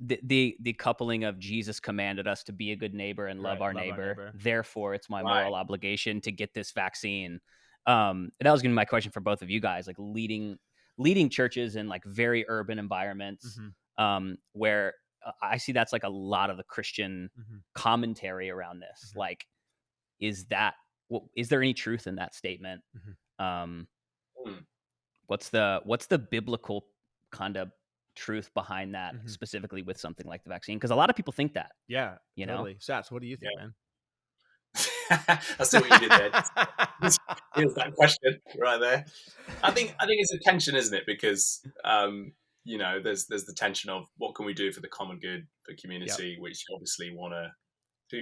the coupling of Jesus commanded us to be a good neighbor and love our neighbor. Therefore, it's my moral obligation to get this vaccine. That was going to be my question for both of you guys, like leading churches in like very urban environments, where I see that's like a lot of the Christian commentary around this. Like, is there any truth in that statement? What's the biblical kind of truth behind that, specifically with something like the vaccine? Because a lot of people think that. Yeah, you totally. know? Sats, what do you think, man? I see what you did there. Here's that question right there. I think it's a tension, isn't it? Because there's the tension of what can we do for the common good, for community, which you obviously want to.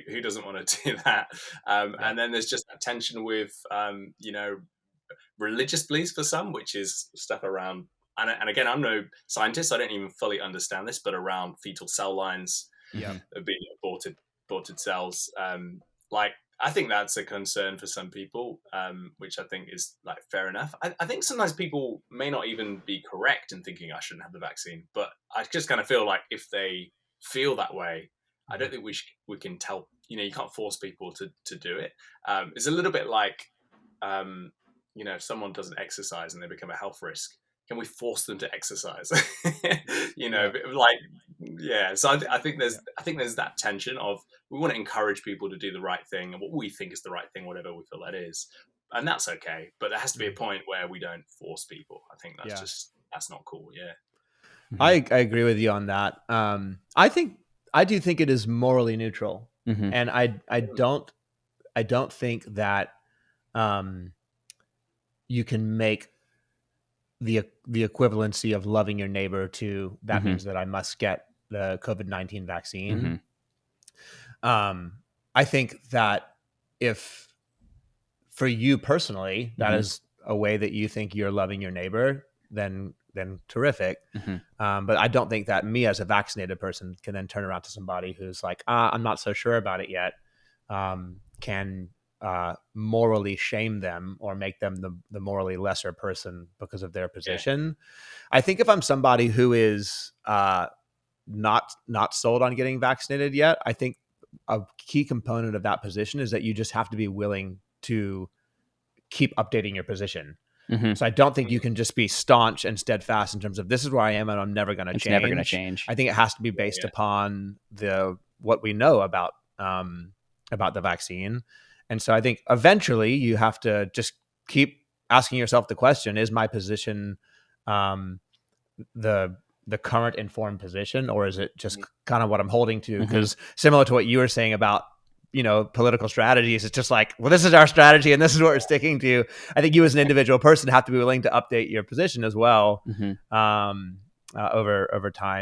Who doesn't want to do that? And then there's just that tension with religious beliefs for some, which is stuff around. And again, I'm no scientist, so I don't even fully understand this, but around fetal cell lines, being aborted cells. I think that's a concern for some people, which I think is like fair enough. I think sometimes people may not even be correct in thinking I shouldn't have the vaccine, but I just kind of feel like if they feel that way, I don't think we can tell. You can't force people to do it. It's a little bit like, if someone doesn't exercise and they become a health risk, can we force them to exercise? So I think there's that tension of we want to encourage people to do the right thing and what we think is the right thing, whatever we feel that is, and that's okay. But there has to be a point where we don't force people. I think that's not cool. Yeah, I agree with you on that. I do think it is morally neutral, and I don't think that you can make the equivalency of loving your neighbor to that means that I must get the COVID-19 vaccine. I think that if for you personally, that is a way that you think you're loving your neighbor, then terrific. But I don't think that me as a vaccinated person can then turn around to somebody who's like, I'm not so sure about it yet, can morally shame them or make them the morally lesser person because of their position. I think if I'm somebody who is not sold on getting vaccinated yet, I think a key component of that position is that you just have to be willing to keep updating your position. So I don't think you can just be staunch and steadfast in terms of this is where I am and I'm never going to change. It's never going to change. I think it has to be based upon what we know about the vaccine. And so I think eventually you have to just keep asking yourself the question, is my position the current informed position, or is it just kind of what I'm holding to? Because similar to what you were saying about, political strategies, it's just like, well, this is our strategy and this is what we're sticking to. I think you as an individual person have to be willing to update your position as well over time.